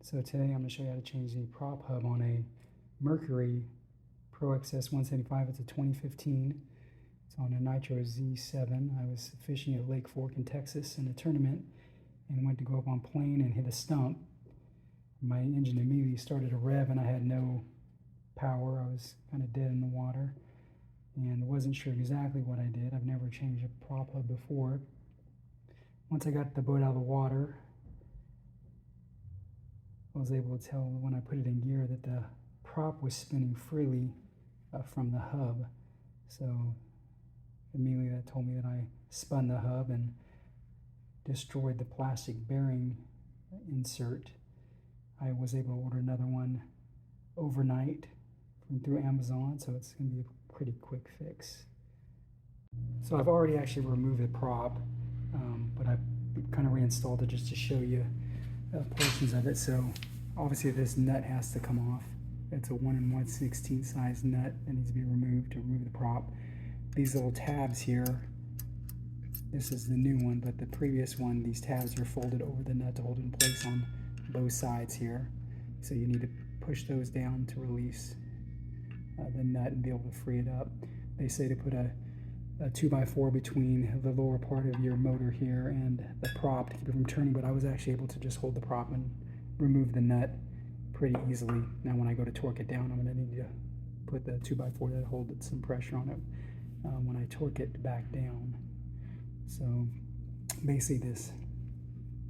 So today I'm going to show you how to change the prop hub on a Mercury ProXS 175. It's a 2015. It's on a Nitro Z7. I was fishing at Lake Fork in Texas in a tournament and went to go up on plane and hit a stump. My engine immediately started to rev and I had no power. I was kind of dead in the water and wasn't sure exactly what I did. I've never changed a prop hub before. Once I got the boat out of the water, I was able to tell when I put it in gear that the prop was spinning freely from the hub. So immediately that told me that I spun the hub and destroyed the plastic bearing insert. I was able to order another one overnight through Amazon, so it's going to be a pretty quick fix. So I've already actually removed the prop, but I kind of reinstalled it just to show you portions of it. So obviously this nut has to come off. It's a 1 1/16 size nut that needs to be removed to remove the prop. These little tabs here, this is the new one, but the previous one, these tabs are folded over the nut to hold it in place on both sides here. So you need to push those down to release the nut and be able to free it up. They say to put a 2x4 between the lower part of your motor here and the prop to keep it from turning, but I was actually able to just hold the prop and remove the nut pretty easily. Now when I go to torque it down, I'm going to need to put the 2x4 that holds some pressure on it when I torque it back down. So basically this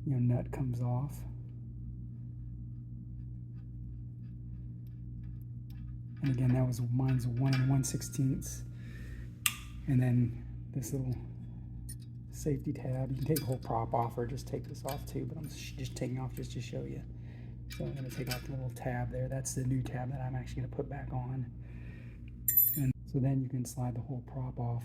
nut comes off. And again, that was mine's 1 1/16. And then this little safety tab, you can take the whole prop off or just take this off too, but I'm just taking off just to show you. So I'm going to take off the little tab there. That's the new tab that I'm actually going to put back on. And so then you can slide the whole prop off.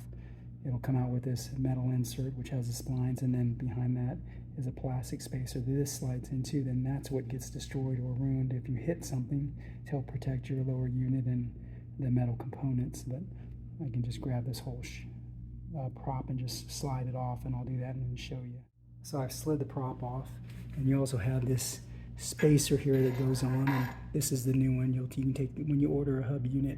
It'll come out with this metal insert which has the splines, and then behind that is a plastic spacer that this slides into. Then that's what gets destroyed or ruined if you hit something to help protect your lower unit and the metal components. But I can just grab this whole prop and just slide it off, and I'll do that and then show you. So I've slid the prop off, and you also have this spacer here that goes on, and this is the new one. You can take, when you order a hub unit,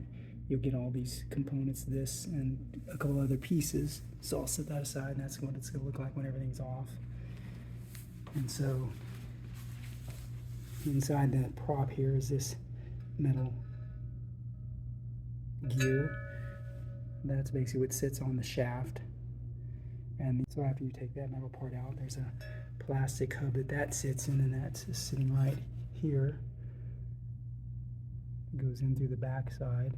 you'll get all these components, this and a couple other pieces. So I'll set that aside, and that's what it's going to look like when everything's off. And so inside the prop here is this metal gear. That's basically what sits on the shaft. And so after you take that metal part out, there's a plastic hub that sits in, and that's sitting right here. It goes in through the back side,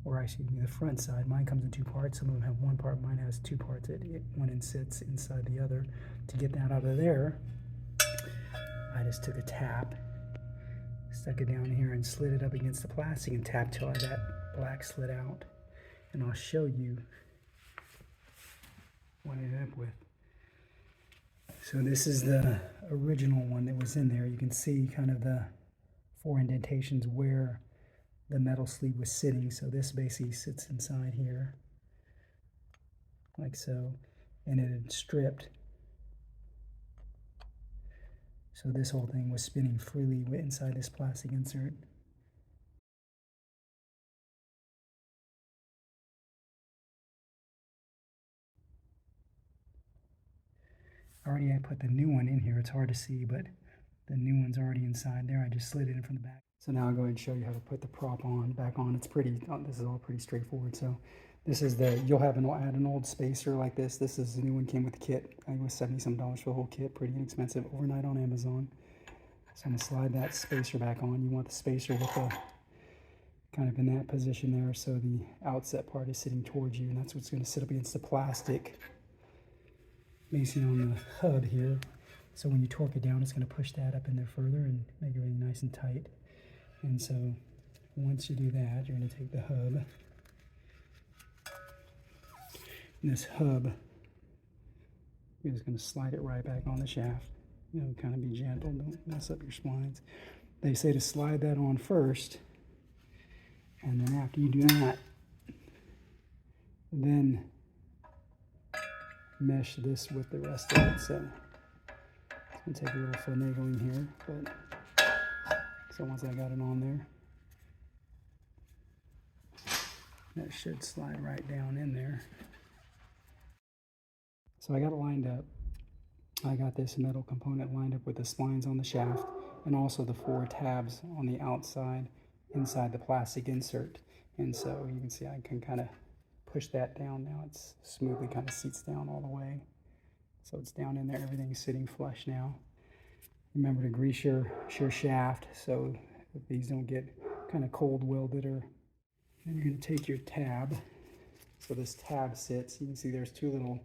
or excuse me, the front side. Mine comes in two parts. Some of them have one part. Mine has two parts. One end sits inside the other. To get that out of there, I just took a tap, stuck it down here, and slid it up against the plastic and tapped till that black slid out. And I'll show you what I ended up with. So this is the original one that was in there. You can see kind of the 4 indentations where the metal sleeve was sitting. So this basically sits inside here, like so, and it had stripped. So this whole thing was spinning freely inside this plastic insert. Already I put the new one in here. It's hard to see, but the new one's already inside there. I just slid it in from the back. So now I'll go ahead and show you how to put the prop back on. It's pretty, this is all pretty straightforward. So this is you'll have add an old spacer like this. This is the new one, came with the kit. I think it was $70-some for the whole kit. Pretty inexpensive, overnight on Amazon. So I'm gonna slide that spacer back on. You want the spacer with the kind of in that position there, so the outset part is sitting towards you, and that's what's gonna sit up against the plastic basically on the hub here. So when you torque it down, it's going to push that up in there further and make everything nice and tight. And so once you do that, you're going to take the hub. And this hub, you're just going to slide it right back on the shaft. Kind of be gentle, don't mess up your splines. They say to slide that on first, and then after you do that, then mesh this with the rest of it. So it's going to take a little finagling here, but So once I got it on there, that should slide right down in there. So I got it lined up. I got this metal component lined up with the splines on the shaft and also the 4 tabs on the outside inside the plastic insert. And so you can see I can kind of push that down now. It's smoothly kind of seats down all the way. So it's down in there, everything's sitting flush now. Remember to grease your shaft so that these don't get kind of cold welded. Or then you're going to take your tab. So this tab sits, you can see there's 2 little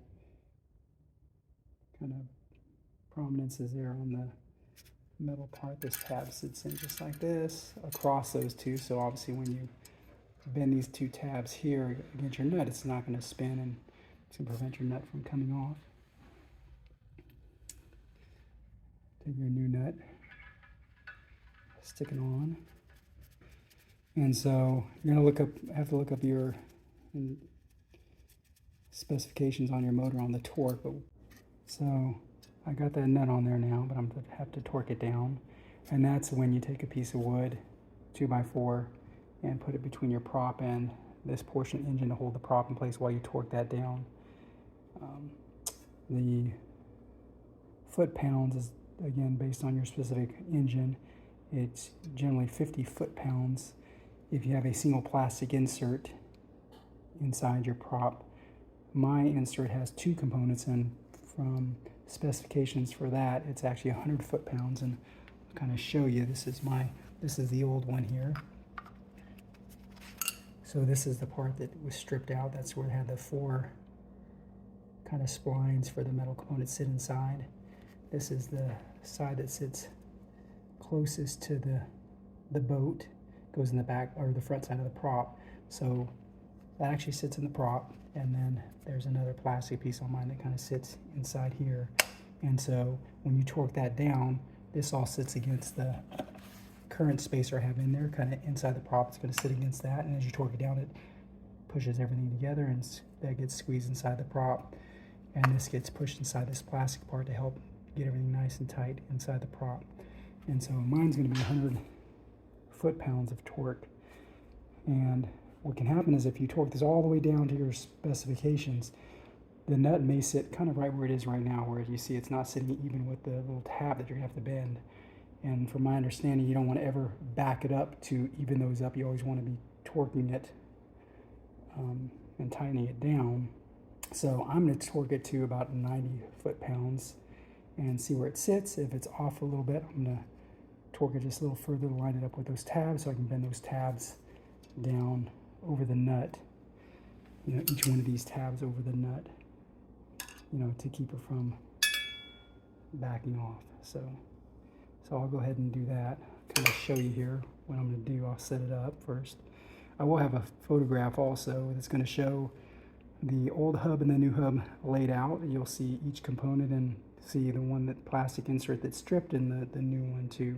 kind of prominences there on the metal part. This tab sits in just like this across those 2. So obviously when you bend these 2 tabs here against your nut, it's not going to spin and it's going to prevent your nut from coming off. Take your new nut, stick it on, and so you're going to have to look up your specifications on your motor on the torque. So I got that nut on there now, but I'm going to have to torque it down, and that's when you take a piece of wood, 2x4, and put it between your prop and this portion of the engine to hold the prop in place while you torque that down. The foot-pounds is, again, based on your specific engine. It's generally 50 foot-pounds. If you have a single plastic insert inside your prop, my insert has 2 components, and from specifications for that, it's actually 100 foot-pounds. And I'll kind of show you. This is the old one here. So this is the part that was stripped out. That's where it had the 4 kind of splines for the metal components sit inside. This is the side that sits closest to the boat, goes in the back or the front side of the prop. So that actually sits in the prop, and then there's another plastic piece on mine that kind of sits inside here. And so when you torque that down, this all sits against the current spacer I have in there, kind of inside the prop. It's going to sit against that, and as you torque it down, it pushes everything together, and that gets squeezed inside the prop, and this gets pushed inside this plastic part to help get everything nice and tight inside the prop. And so mine's going to be 100 foot-pounds of torque. And what can happen is if you torque this all the way down to your specifications, the nut may sit kind of right where it is right now, where you see it's not sitting even with the little tab that you're going to have to bend. And from my understanding, you don't want to ever back it up to even those up. You always want to be torquing it and tightening it down. So I'm going to torque it to about 90 foot-pounds and see where it sits. If it's off a little bit, I'm going to torque it just a little further to line it up with those tabs so I can bend those tabs down over the nut. You know, each one of these tabs over the nut, you know, to keep it from backing off. So I'll go ahead and do that. Kind of show you here what I'm going to do. I'll set it up first. I will have a photograph also that's going to show the old hub and the new hub laid out. You'll see each component and see the one that plastic insert that's stripped and the new one too.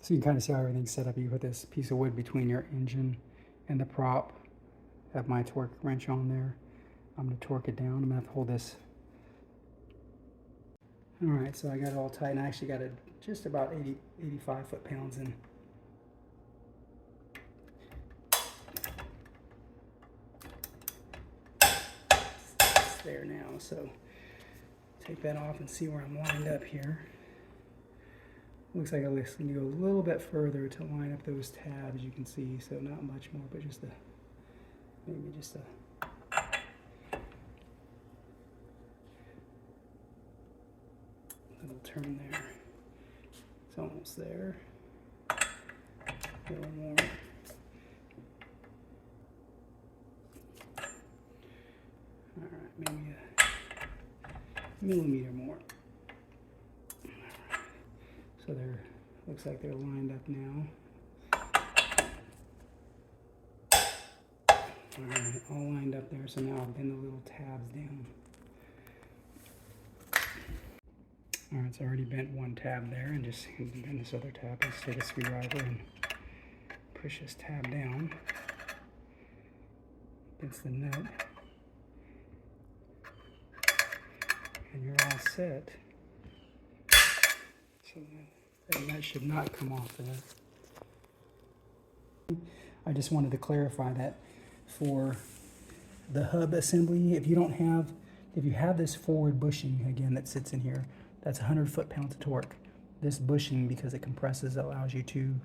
So you can kind of see how everything's set up. You put this piece of wood between your engine and the prop. Have my torque wrench on there. I'm going to torque it down. I'm going to have to hold this. Alright, so I got it all tight, and I actually got it just about 85 foot-pounds in. It's there now, so take that off and see where I'm lined up here. Looks like I need to go a little bit further to line up those tabs, you can see, so not much more, but just maybe just a little turn there. It's almost there. A little more. Alright, maybe a millimeter more. So they're, looks like they're lined up now. Alright, all lined up there, so now I'll bend the little tabs down. Alright, so I already bent one tab there, and just bend this other tab. Let's take a screwdriver and push this tab down against the nut. and you're all set. So that should not come off of that. I just wanted to clarify that for the hub assembly, if you have this forward bushing again that sits in here, that's 100 foot-pounds of torque. This bushing, because it compresses, allows you to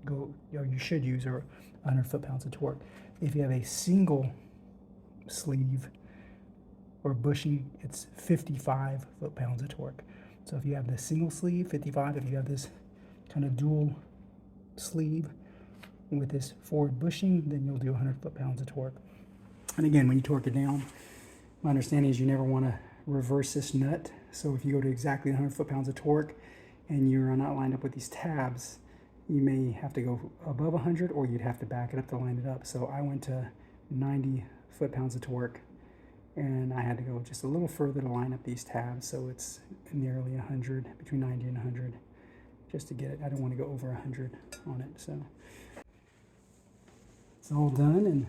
go, you should use 100 foot-pounds of torque. If you have a single sleeve or bushing, it's 55 foot-pounds of torque. So if you have the single sleeve, 55. If you have this kind of dual sleeve with this forward bushing, then you'll do 100 foot-pounds of torque. And again, when you torque it down, my understanding is you never want to reverse this nut. So if you go to exactly 100 foot-pounds of torque and you're not lined up with these tabs, you may have to go above 100, or you'd have to back it up to line it up. So I went to 90 foot-pounds of torque, and I had to go just a little further to line up these tabs. So it's nearly 100, between 90 and 100, just to get it. I don't want to go over 100 on it. So it's all done, and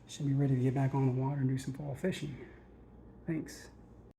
should be ready to get back on the water and do some fall fishing. Thanks.